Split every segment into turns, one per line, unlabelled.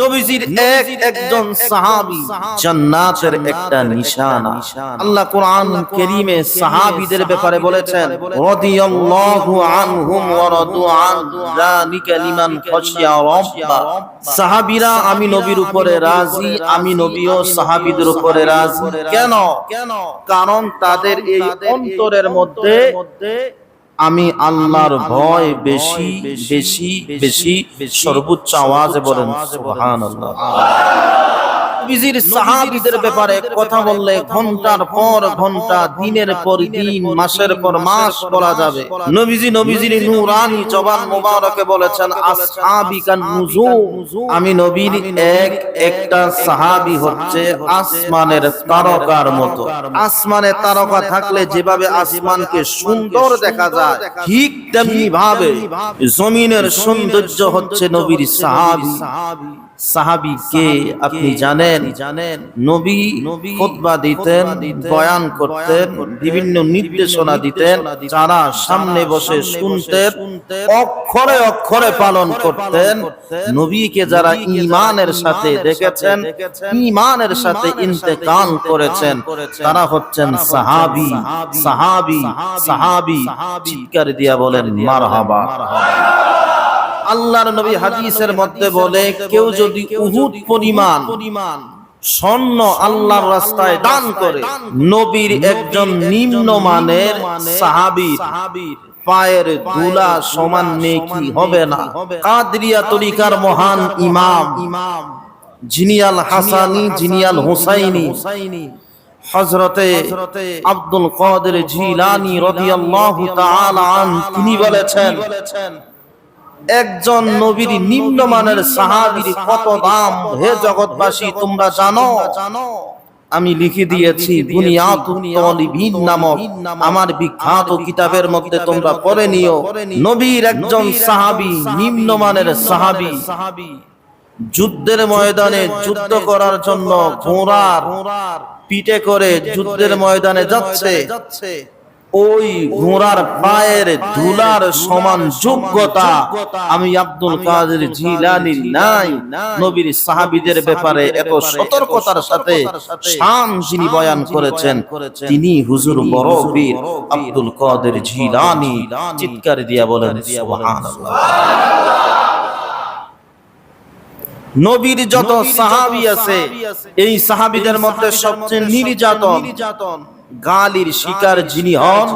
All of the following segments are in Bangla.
নবীজির একজন সাহাবী জান্নাতের একটা নিশানা। আল্লাহ কোরআন কারীমে সাহাবীদের ব্যাপারে বলেছেন, রাদিয়াল্লাহু আনহুম ওয়া রাদু আন যালিকা লিমান খাশিয়া রাব্বা। সাহাবীরা আমি নবীর উপরে রাজি, আমি নবীও সাহাবীদের উপরে রাজি। কেন? কারণ তাদের এই অন্তরের মধ্যে আমি আল্লাহর ভয় বেশি বেশি বেশি সর্বোচ্চ আওয়াজে বলেন সুবহানাল্লাহ। নবীজির সাহাবীদের ব্যাপারে কথা বললে ঘন্টার পর ঘন্টা, দিনের পর দিন, মাসের পর মাস বলা যাবে। নবীজির নূরানি জবান মোবারকে বলেছেন, আসহাবি কান নুজুম। আমি নবীর একটা সাহাবী হচ্ছে আসমানের তারকার মতো। আসমানে তারকা থাকলে যেভাবে আসমানকে সুন্দর দেখা যায়, ঠিক তেমনি ভাবে জমিনের সৌন্দর্য হচ্ছে নবীর সাহাবী। সাহাবী কে আপনি জানেন? নবী খুতবা দিতেন, বয়ান করতেন, বিভিন্ন নির্দেশনা দিতেন, যারা সামনে বসে শুনতেন, অক্ষরে অক্ষরে পালন করতেন। নবীকে যারা ঈমানের সাথে দেখেছেন, ঈমানের সাথে ইন্তেকাল করেছেন, তারা হচ্ছেন সাহাবী। সাহাবী সাহাবী চিৎকার দিয়া বলেন মারহাবা। আল্লাহর নবী হাদিসের মধ্যে বলে, কেউ যদি উহুদ পরিমাণ স্বর্ণ আল্লাহর রাস্তায় দান করে, নবীর একজন নিম্নমানের সাহাবীর পায়ের ধুলা সমান নেকি হবে না। কাদরিয়া তরিকার মহান ইমাম জিনিয়াল হাসানি, জিনিয়াল হুসাইনি, হযরতে আব্দুল কাদের জিলানী রাদিয়াল্লাহু তাআলা আনহু, তিনি বলেছেন, একজন নবীর নিম্নমানের সাহাবীর কত দাম হে জগৎবাসী তোমরা জানো? আমি লিখে দিয়েছি বুনিয়াতুত তালিবিন নামক আমার বিখ্যাত কিতাবের মধ্যে, তোমরা পড়ে নিও। নবীর একজন সাহাবী, নিম্নমানের সাহাবী, যুদ্ধের ময়দানে যুদ্ধ করার জন্য ঘোড়ার পিঠে করে যুদ্ধের ময়দানে যাচ্ছে, ওই ঘোড়ার পায়ের ধুলার সমান যোগ্যতা আমি আব্দুল কাদের জিলানীর নাই। নবীর সাহাবীদের ব্যাপারে এত সতর্কতার সাথে শান যিনি বয়ান করেছেন, তিনি হুজুর বড় পীর আব্দুল কাদের জিলানী। চিৎকার দিয়া বলেন সুবহানাল্লাহ। নবীর যত সাহাবী আছে, এই সাহাবীদের মধ্যে সবচেয়ে নির্যাতন, গালির শিকার যিনি হন,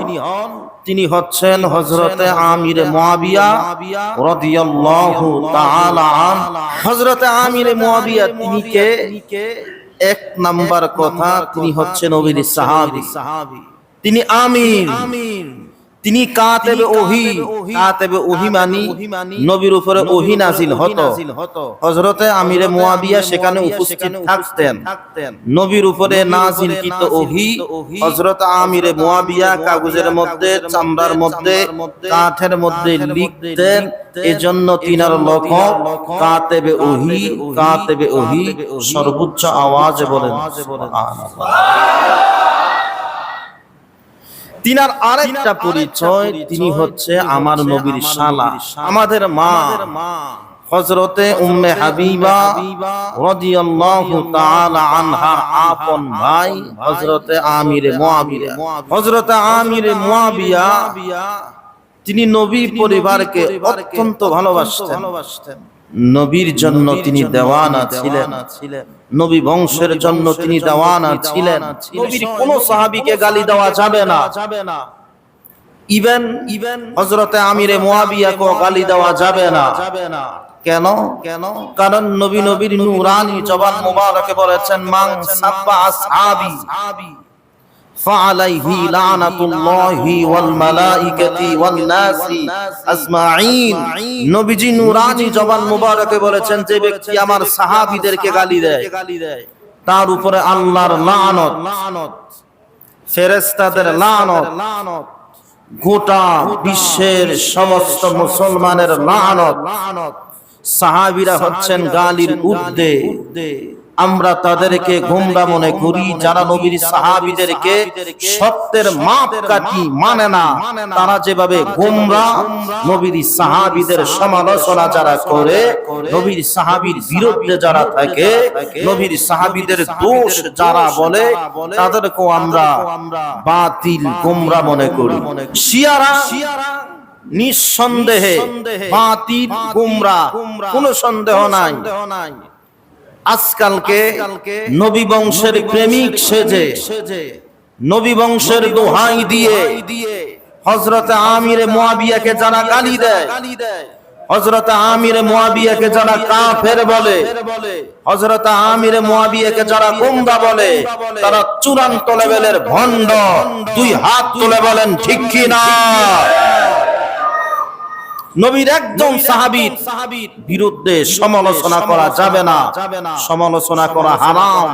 তিনি হচ্ছেন হযরতে আমির মুয়াবিয়া রাদিয়াল্লাহু তাআলা আনহু। হযরতে আমির মুয়াবিয়া তিনি কে? এক নাম্বার কথা, তিনি হচ্ছেন নবীর সাহাবী। তিনি আমির, তিনি কাতেবে ওহী। কাতেবে ওহী মানি নবীর উপরে ওহী নাযিল হতো। হযরতে আমিরে মুয়াবিয়া সেখানে উপস্থিত থাকতেন। নবীর উপরে নাযিলকৃত ওহী হযরত আমিরে মুয়াবিয়া কাগজের মধ্যে, চামড়ার মধ্যে, কাঠের মধ্যে লিখতেন। এজন্য তিনার লকব কাতেবে ওহী। কাতেবে ওহী সর্বোচ্চ আওয়াজে বলেন সুবহানাল্লাহ। তিনার আরেকটা পরিচয়, তিনি হচ্ছে আমার নবীর শালা, আমাদের মা হযরতে উম্মে হাবিবা রাদিয়াল্লাহু তাআলা আনহার আপন ভাই হযরতে আমিরে মুয়াবিয়া। হযরতে আমিরে মুয়াবিয়া তিনি নবী পরিবারকে অত্যন্ত ভালোবাসতেন। নবীর জন্য তিনি দেওয়ানা ছিলেন, নবী বংশের জন্য তিনি দেওয়ানা ছিলেন। নবীর কোন সাহাবীকে গালি দেওয়া যাবে না, ইভেন হযরতে আমিরে মুয়াবিয়াকে গালি দেওয়া যাবে না। কেন? কারণ নবীর নূরানি জবান মোবারকে বলেছেন, মান সাব্বা আসহাবি ফাআলাইহি লানাতুল্লাহি ওয়াল মালাইকাতি ওয়ান নাসি আজমাইন। নবীজি নূরানি জবান মোবারকে বলেছেন, যে ব্যক্তি আমার সাহাবীদেরকে গালি দেয়, তার উপরে আল্লাহর লানত, ফেরেশতাদের লানত, গোটা বিশ্বের সমস্ত মুসলমানের লানত। সাহাবীরা হচ্ছেন গালির ঊর্ধ্বে। আমরা তাদেরকে গোমরা মনে করি, যারা নবীর সাহাবীদেরকে সত্যের মাপকাঠি মানে না, তারা যেভাবে গোমরা, নবীর সাহাবীদের সমালোচনা যারা করে, নবীর সাহাবীর বিরুদ্ধে যারা থাকে, নবীর সাহাবীদের দোষ যারা বলে, তাদেরকেও আমরা বাতিল গোমরা মনে করি। শিয়ারা নিঃসন্দেহে বাতিল গোমরা, কোনো সন্দেহ নাই। আজকালকে নবী বংশের প্রেমিক সেজে, নবী বংশের দোহাই দিয়ে হযরত আমির মুয়াবিয়াকে যারা গালি দেয়, হযরত আমির মুয়াবিয়াকে যারা কাফের বলে, হযরত আমির মুয়াবিয়াকে যারা গোমরা বলে, তারা চূড়ান্ত লেভেলের ভণ্ড। দুই হাত তুলে বলেন ঠিক কি না? নবীর একজন সাহাবীর বিরুদ্ধে সমালোচনা করা যাবে না, সমালোচনা করা হারাম।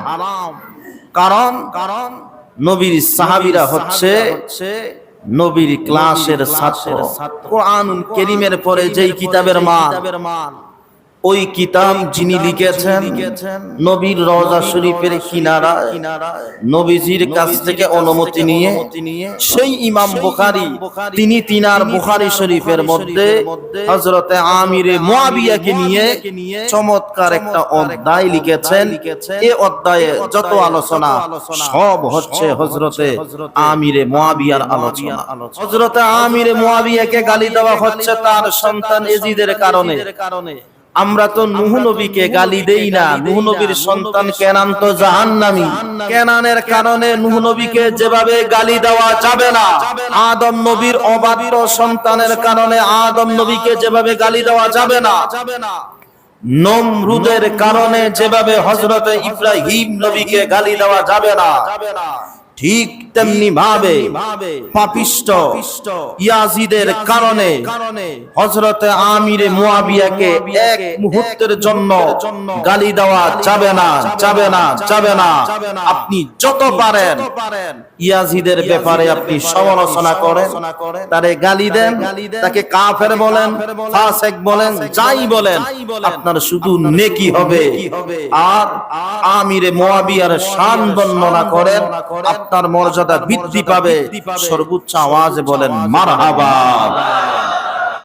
কারণ নবীর সাহাবীরা হচ্ছে নবীর ক্লাসের ছাত্র। কোরআনুল কারীমের পরে যেই কিতাবের মান, ওই কিতাব যিনি লিখেছেন নবীর রওজা শরীফের কিনারায় নবীজির কাছ থেকে অনুমতি নিয়ে সেই ইমাম বুখারী, তিনি তিনার বুখারী শরীফের মধ্যে হযরতে আমিরে মুয়াবিয়াকে নিয়ে চমৎকার একটা অধ্যায় লিখেছেন। এই অধ্যায়ে যত আলোচনা সব হচ্ছে হযরতে আমিরে মুয়াবিয়ার আলোচনা। হযরতে আমিরে মুয়াবিয়াকে গালি দেওয়া হচ্ছে তার সন্তান ইয়াজিদের কারণে। আমরা তো নূহ নবীকে গালি দেই না, নূহ নবীর সন্তান কেনান তো জাহান্নামী। কেনানের কারণে নূহ নবীকে যেভাবে গালি দেওয়া যাবে না, আদম নবীর অবাধ্য সন্তানের কারণে আদম নবীকে যেভাবে গালি দেওয়া যাবে না, নমরুদের কারণে যেভাবে হযরতে ইব্রাহিম নবীকে গালি দেওয়া যাবে না, ঠিক তেমনি ভাবে পাপিষ্ট ইয়াজিদের কারণে হযরতে আমিরে মুয়াবিয়াকে এক মুহূর্তের জন্য গালি দেওয়া যাবে না, যাবে না, যাবে না। আপনি যত পারেন ইয়াজিদের ব্যাপারে আপনি সমালোচনা করেন, তারে গালি দেন, তাকে কাফের বলেন, ফাসিক বলেন, যাই বলেন, আপনার শুধু নেকি হবে। আর আমিরে মুয়াবিয়ার শান বর্ণনা করেন, আপনার মর্যাদা বৃদ্ধি পাবে। সর্বোচ্চ আওয়াজে বলেন মারহাবা।